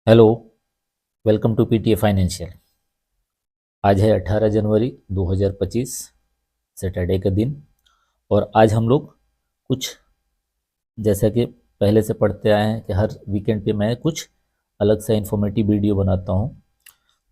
Hello. Welcome to PTA financial. आज है 18 जनवरी 2025, Saturday का दिन। और आज हम लोग कुछ, जैसा कि पहले से पढ़ते आए हैं कि हर वीकेंड पे मैं कुछ अलग सा इन्फॉर्मेटिव वीडियो बनाता हूं,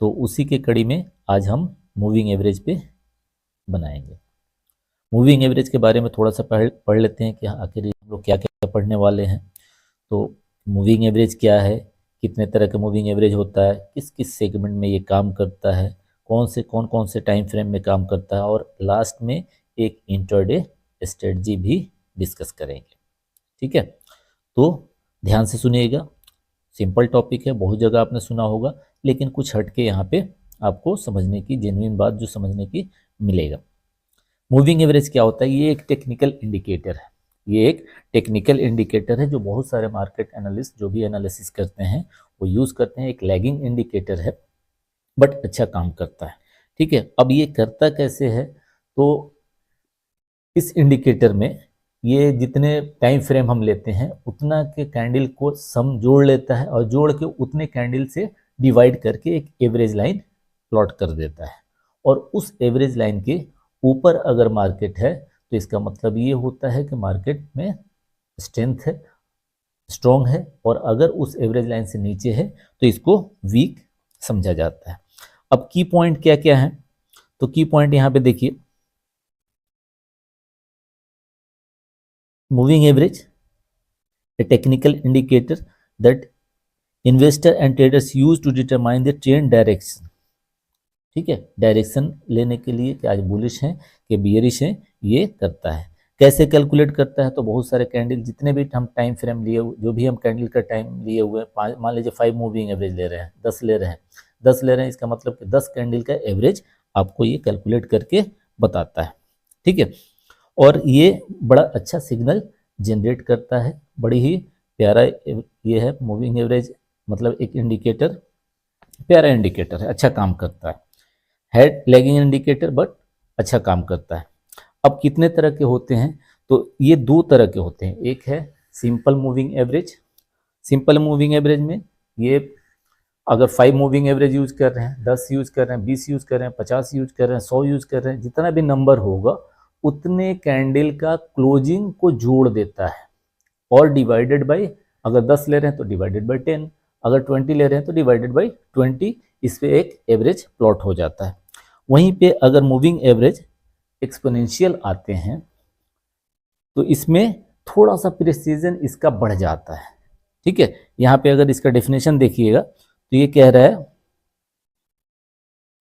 तो उसी के कड़ी में आज हम मूविंग एवरेज पे बनाएंगे। मूविंग एवरेज के बारे में थोड़ा सा पढ़ लेते हैं कि आखिर हम लोग क्या क्या पढ़ने वाले हैं। तो मूविंग एवरेज क्या है, कितने तरह का मूविंग एवरेज होता है, किस किस सेगमेंट में ये काम करता है, कौन कौन से टाइम फ्रेम में काम करता है, और लास्ट में एक इंट्राडे स्ट्रेटजी भी डिस्कस करेंगे। ठीक है, तो ध्यान से सुनिएगा। सिंपल टॉपिक है, बहुत जगह आपने सुना होगा, लेकिन कुछ हटके यहाँ पे आपको समझने की, जेन्युइन बात जो समझने की मिलेगा। मूविंग एवरेज क्या होता है? ये एक टेक्निकल इंडिकेटर है। ये एक टेक्निकल इंडिकेटर है जो बहुत सारे मार्केट एनालिस्ट जो भी एनालिसिस करते हैं वो यूज़ करते हैं। एक लैगिंग इंडिकेटर है बट अच्छा काम करता है। ठीक है, अब ये करता कैसे है? तो इस इंडिकेटर में ये जितने टाइम फ्रेम हम लेते हैं उतना के कैंडल को सम जोड़ लेता है और जोड़ के उतने कैंडल से डिवाइड करके एक एवरेज लाइन प्लॉट कर देता है। और उस एवरेज लाइन के ऊपर अगर मार्केट है तो इसका मतलब ये होता है कि मार्केट में स्ट्रेंथ है, स्ट्रॉन्ग है, और अगर उस एवरेज लाइन से नीचे है तो इसको वीक समझा जाता है। अब की पॉइंट क्या क्या है? तो की पॉइंट यहाँ पे देखिए, moving average a technical indicator that investor and traders use to determine the trend direction। ठीक है, डायरेक्शन लेने के लिए कि आज बुलिश हैं कि बियरिश हैं, ये करता है। कैसे कैलकुलेट करता है? तो बहुत सारे कैंडल, जितने भी हम टाइम फ्रेम लिए, जो भी हम कैंडल का टाइम लिए हुए हैं, मान लीजिए 5 मूविंग एवरेज ले रहे हैं, 10 ले रहे हैं, 10 ले रहे हैं, इसका मतलब कि 10 कैंडल का एवरेज आपको ये कैलकुलेट करके बताता है। ठीक है, और ये बड़ा अच्छा सिग्नल जनरेट करता है। बड़ी ही प्यारा ये है मूविंग एवरेज, मतलब एक इंडिकेटर, प्यारा इंडिकेटर है, अच्छा काम करता है लैगिंग इंडिकेटर बट अच्छा काम करता है। अब कितने तरह के होते हैं? तो ये दो तरह के होते हैं। एक है simple moving average. Simple moving average में ये अगर 5 मूविंग एवरेज यूज कर रहे हैं, 10 यूज कर रहे हैं, 20 यूज कर रहे हैं, 50 यूज कर रहे हैं, 100 यूज कर रहे हैं, जितना भी नंबर होगा उतने कैंडल का क्लोजिंग को जोड़ देता है और डिवाइडेड बाय, अगर 10 ले रहे हैं तो डिवाइडेड बाय 10, अगर 20 ले रहे हैं तो डिवाइडेड बाय 20, इस पे एक एवरेज प्लॉट हो जाता है। वहीं पे अगर मूविंग एवरेज एक्सपोनेंशियल आते हैं तो इसमें थोड़ा सा प्रिसीजन इसका बढ़ जाता है। ठीक है, यहाँ पे अगर इसका डेफिनेशन देखिएगा तो ये कह रहा है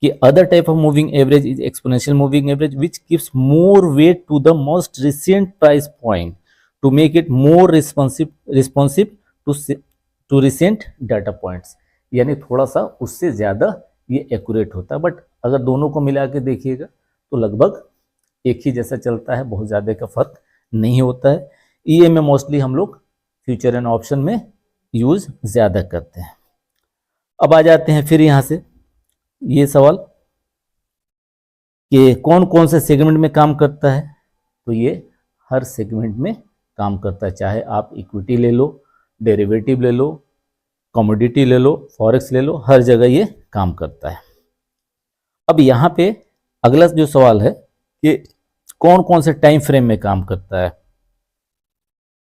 कि other type of moving average is exponential moving average which gives more weight to the most recent price point to make it more responsive to recent data points. यानी थोड़ा सा उससे ज़्यादा ये एक्यूरेट होता है, बट अगर दोनों को मिला के देखिएगा तो लगभग एक ही जैसा चलता है, बहुत ज़्यादा का फर्क नहीं होता है। ये में मोस्टली हम लोग फ्यूचर एंड ऑप्शन में यूज़ ज़्यादा करते हैं। अब आ जाते हैं फिर यहाँ से ये सवाल कि कौन कौन से सेगमेंट में काम करता है? तो ये हर सेगमेंट में काम करता है, चाहे आप इक्विटी ले लो, डेरिवेटिव ले लो, कमोडिटी ले लो, फॉरेक्स ले लो, हर जगह ये काम करता है। अब यहाँ पे अगला जो सवाल है कि कौन कौन से टाइम फ्रेम में काम करता है?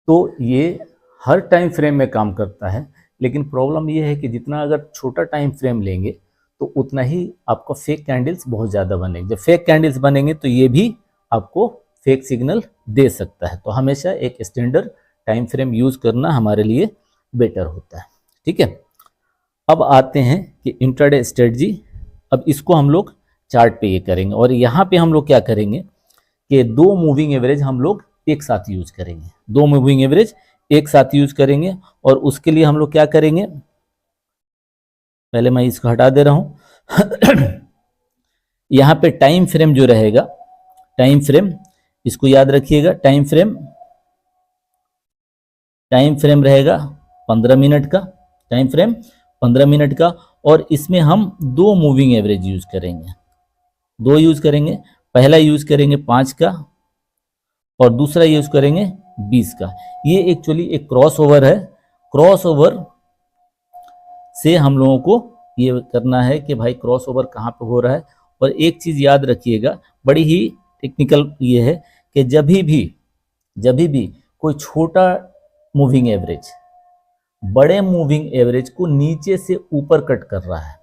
तो ये हर टाइम फ्रेम में काम करता है, लेकिन प्रॉब्लम ये है कि जितना अगर छोटा टाइम फ्रेम लेंगे तो उतना ही आपको फेक कैंडल्स बहुत ज़्यादा बनेंगे। जब फेक कैंडल्स बनेंगे तो ये भी आपको फेक सिग्नल दे सकता है। तो हमेशा एक स्टैंडर्ड टाइम फ्रेम यूज़ करना हमारे लिए बेटर होता है। ठीक है, अब आते हैं कि इंट्राडे स्ट्रेटजी। अब इसको हम लोग चार्ट पे ये करेंगे, और यहाँ पे हम लोग क्या करेंगे कि 2 मूविंग एवरेज हम लोग एक साथ यूज करेंगे। 2 मूविंग एवरेज एक साथ यूज करेंगे, और उसके लिए हम लोग क्या करेंगे, पहले मैं इसको हटा दे रहा हूं। यहाँ पे टाइम फ्रेम जो रहेगा, टाइम फ्रेम इसको याद रखिएगा, टाइम फ्रेम रहेगा 15 मिनट का, टाइम फ्रेम 15 मिनट का। और इसमें हम 2 मूविंग एवरेज यूज करेंगे, 2 यूज करेंगे। पहला यूज करेंगे 5 का और दूसरा यूज करेंगे 20 का। ये एक्चुअली एक क्रॉस ओवर है। क्रॉस ओवर से हम लोगों को ये करना है कि भाई क्रॉस ओवर कहाँ पे हो रहा है। और एक चीज़ याद रखिएगा, बड़ी ही टेक्निकल ये है कि जब भी कोई छोटा मूविंग एवरेज बड़े मूविंग एवरेज को नीचे से ऊपर कट कर रहा है,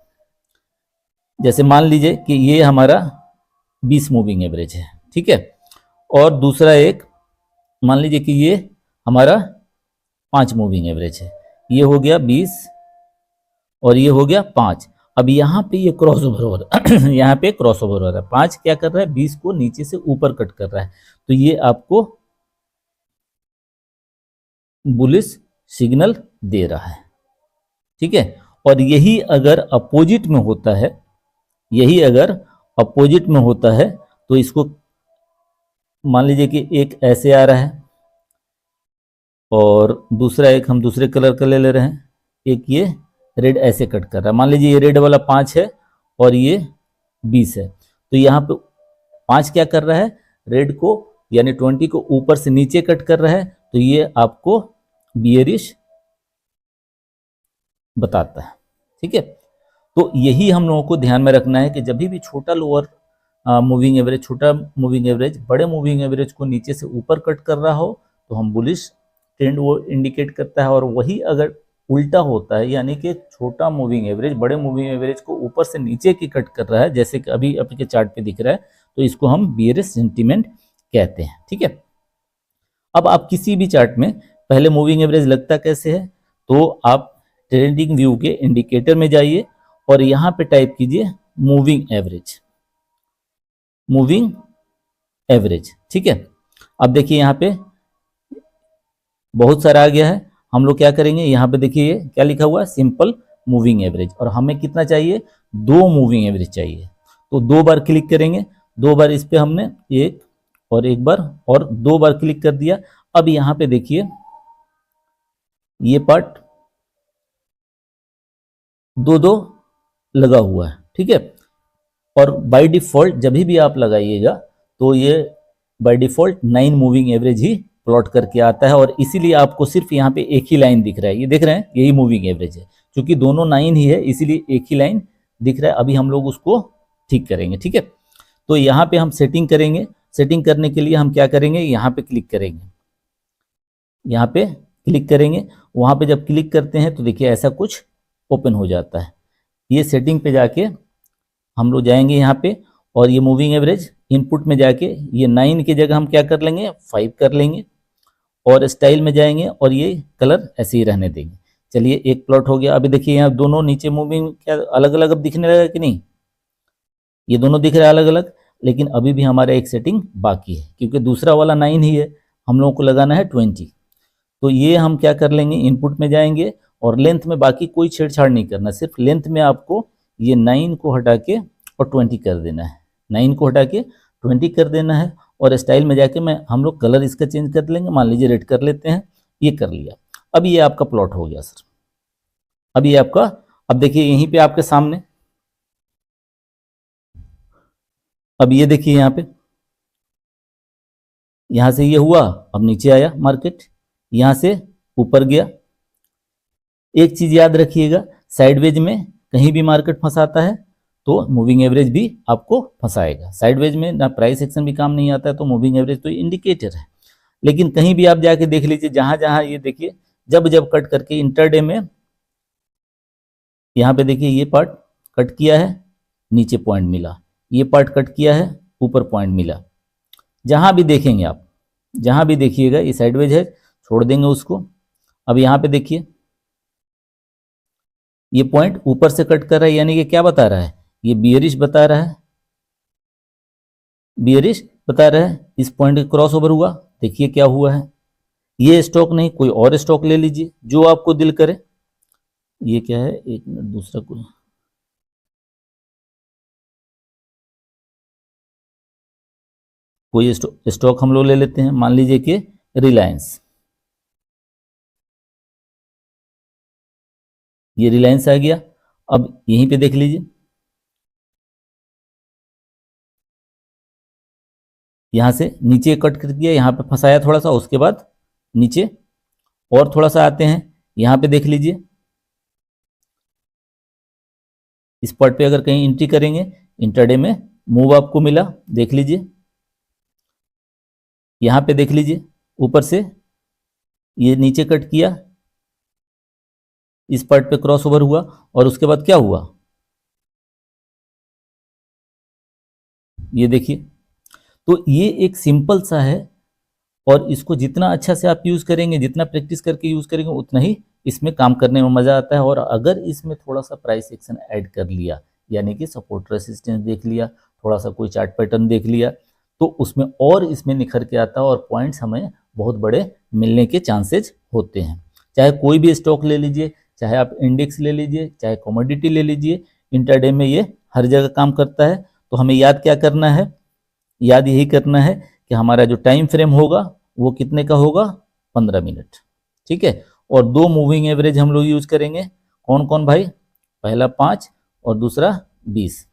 जैसे मान लीजिए कि ये हमारा 20 मूविंग एवरेज है, ठीक है, और दूसरा एक मान लीजिए कि ये हमारा 5 मूविंग एवरेज है, ये हो गया 20 और ये हो गया 5। अब यहाँ पे ये क्रॉस ओवर हो रहा है यहाँ पे क्रॉस ओवर हो रहा है, 5 क्या कर रहा है, 20 को नीचे से ऊपर कट कर रहा है, तो ये आपको बुलिश सिग्नल दे रहा है, ठीक है। और यही अगर अपोजिट में होता है, यही अगर अपोजिट में होता है तो इसको मान लीजिए कि एक ऐसे आ रहा है और दूसरा एक हम दूसरे कलर का ले रहे हैं, एक ये रेड ऐसे कट कर रहा है, मान लीजिए ये रेड वाला 5 है और ये 20 है, तो यहाँ पे 5 क्या कर रहा है, रेड को यानी 20 को ऊपर से नीचे कट कर रहा है, तो ये आपको बियरिश बताता है, ठीक है। तो यही हम लोगों को ध्यान में रखना है कि जब भी छोटा लोअर मूविंग एवरेज, छोटा मूविंग एवरेज बड़े मूविंग एवरेज को नीचे से ऊपर कट कर रहा हो तो हम बुलिश ट्रेंड वो इंडिकेट करता है, और वही अगर उल्टा होता है यानी कि छोटा मूविंग एवरेज बड़े मूविंग एवरेज को ऊपर से नीचे की कट कर रहा है, जैसे कि अभी आपके चार्ट पे दिख रहा है, तो इसको हम बियरिश सेंटीमेंट कहते हैं, ठीक है। अब आप किसी भी चार्ट में पहले मूविंग एवरेज लगता कैसे है, तो आप ट्रेंडिंग व्यू के इंडिकेटर में जाइए और यहाँ पे टाइप कीजिए मूविंग एवरेज, मूविंग एवरेज, ठीक है। अब देखिए यहाँ पे बहुत सारा आ गया है, हम लोग क्या करेंगे, यहाँ पे देखिए क्या लिखा हुआ है, सिंपल मूविंग एवरेज, और हमें कितना चाहिए, 2 मूविंग एवरेज चाहिए, तो 2 बार क्लिक करेंगे, 2 बार इस पे हमने एक और एक बार और 2 बार क्लिक कर दिया। अब यहाँ पे देखिए ये पार्ट 2-2 लगा हुआ है, ठीक है, और बाय डिफॉल्ट जब भी आप लगाइएगा तो ये by default 9 moving average he plot करके आता है, और इसीलिए आपको सिर्फ यहाँ पे एक ही लाइन दिख रहा है, ये देख रहे हैं, यही मूविंग एवरेज है, क्योंकि दोनों 9 ही है इसीलिए एक ही लाइन दिख रहा है। अभी हम लोग उसको ठीक करेंगे, ठीक है। तो यहाँ पे हम सेटिंग करेंगे, सेटिंग करने के लिए हम क्या करेंगे, यहाँ पे क्लिक करेंगे, यहाँ पे क्लिक करेंगे, वहाँ पे जब क्लिक करते हैं तो देखिए ऐसा कुछ ओपन हो जाता है। ये सेटिंग पे जाके हम लोग जाएंगे यहाँ पे, और ये मूविंग एवरेज इनपुट में जाके ये 9 की जगह हम क्या कर लेंगे, 5 कर लेंगे, और स्टाइल में जाएंगे और ये कलर ऐसे ही रहने देंगे। चलिए एक प्लॉट हो गया। अभी देखिए यहाँ दोनों नीचे मूविंग क्या अलग अलग अब दिखने लगा कि नहीं, ये दोनों दिख रहा है अलग अलग, लेकिन अभी भी हमारा एक सेटिंग बाकी है, क्योंकि दूसरा वाला 9 ही है, हम लोगों को लगाना है 20। तो ये हम क्या कर लेंगे, इनपुट में जाएंगे और लेंथ में बाकी कोई छेड़छाड़ नहीं करना, सिर्फ लेंथ में आपको ये 9 को हटा के और 20 कर देना है, 9 को हटा के 20 कर देना है, और स्टाइल में जाके हम लोग कलर इसका चेंज कर लेंगे, मान लीजिए रेड कर लेते हैं, ये कर लिया। अब ये आपका प्लॉट हो गया सर, अब ये आपका, अब देखिए यहीं पे आपके सामने, अब ये देखिए यहाँ पे, यहाँ से ये हुआ, अब नीचे आया मार्केट, यहाँ से ऊपर गया। एक चीज याद रखिएगा, साइडवेज में कहीं भी मार्केट फंसाता है तो मूविंग एवरेज भी आपको फंसाएगा। साइडवेज में ना प्राइस एक्शन भी काम नहीं आता है, तो मूविंग एवरेज तो इंडिकेटर है, लेकिन कहीं भी आप जाके देख लीजिए, जहां जहां ये देखिए जब जब कट करके इंटरडे में यहाँ पे देखिए ये पार्ट कट किया है, नीचे पॉइंट मिला, ये पार्ट कट किया है, ऊपर पॉइंट मिला। जहां भी देखेंगे आप, जहां भी देखिएगा ये साइडवेज है, छोड़ देंगे उसको। अब यहाँ पे देखिए ये पॉइंट ऊपर से कट कर रहा है, यानी कि क्या बता रहा है, ये बियरिश बता रहा है, बियरिश बता रहा है। इस पॉइंट का क्रॉस ओवर हुआ, देखिए क्या हुआ है, ये स्टॉक नहीं कोई और स्टॉक ले लीजिए जो आपको दिल करे। ये क्या है, एक मिनट, दूसरा कोई स्टॉक हम लोग ले लेते हैं, मान लीजिए कि रिलायंस, ये रिलायंस आ गया। अब यहीं पे देख लीजिए, यहां से नीचे कट कर दिया, यहां पे फंसाया थोड़ा सा, उसके बाद नीचे और थोड़ा सा आते हैं, यहां पे देख लीजिए इस पार्ट पे अगर कहीं एंट्री करेंगे, इंट्राडे में मूव आपको मिला, देख लीजिए, यहां पे देख लीजिए, ऊपर से ये नीचे कट किया, इस पार्ट पे क्रॉस ओवर हुआ, और उसके बाद क्या हुआ, ये देखिए। तो ये एक सिंपल सा है, और इसको जितना अच्छा से आप यूज करेंगे, जितना प्रैक्टिस करके यूज करेंगे, उतना ही इसमें काम करने में मजा आता है। और अगर इसमें थोड़ा सा प्राइस एक्शन ऐड कर लिया, यानी कि सपोर्ट रेसिस्टेंस देख लिया, थोड़ा सा कोई चार्ट पैटर्न देख लिया, तो उसमें और इसमें निखर के आता है, और पॉइंट्स हमें बहुत बड़े मिलने के चांसेज होते हैं। चाहे कोई भी स्टॉक ले लीजिए, चाहे आप इंडेक्स ले लीजिए, चाहे कमोडिटी ले लीजिए, इंट्राडे में ये हर जगह काम करता है। तो हमें याद क्या करना है, याद यही करना है कि हमारा जो टाइम फ्रेम होगा वो कितने का होगा, 15 मिनट, ठीक है। और 2 मूविंग एवरेज हम लोग यूज करेंगे, कौन कौन भाई, पहला 5 और दूसरा 20।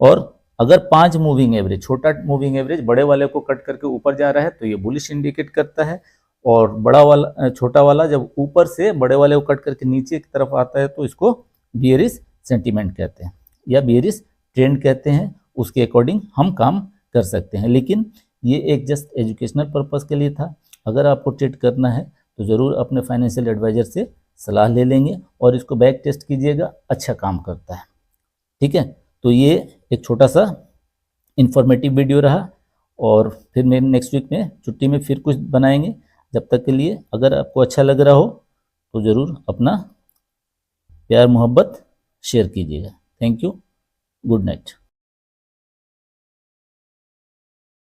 और अगर 5 मूविंग एवरेज, छोटा मूविंग एवरेज बड़े वाले को कट करके ऊपर जा रहा है तो ये बुलिश इंडिकेट करता है, और बड़ा वाला छोटा वाला जब ऊपर से बड़े वाले को कट करके नीचे की तरफ आता है तो इसको बियरिश सेंटीमेंट कहते हैं, या बियरिश ट्रेंड कहते हैं। उसके अकॉर्डिंग हम काम कर सकते हैं, लेकिन ये एक जस्ट एजुकेशनल पर्पस के लिए था। अगर आपको ट्रेड करना है तो ज़रूर अपने फाइनेंशियल एडवाइजर से सलाह ले लेंगे, और इसको बैक टेस्ट कीजिएगा, अच्छा काम करता है, ठीक है। तो ये एक छोटा सा इंफॉर्मेटिव वीडियो रहा, और फिर मैं नेक्स्ट वीक में छुट्टी में फिर कुछ बनाएंगे। जब तक के लिए अगर आपको अच्छा लग रहा हो तो ज़रूर अपना प्यार मोहब्बत शेयर कीजिएगा। Thank you, good night.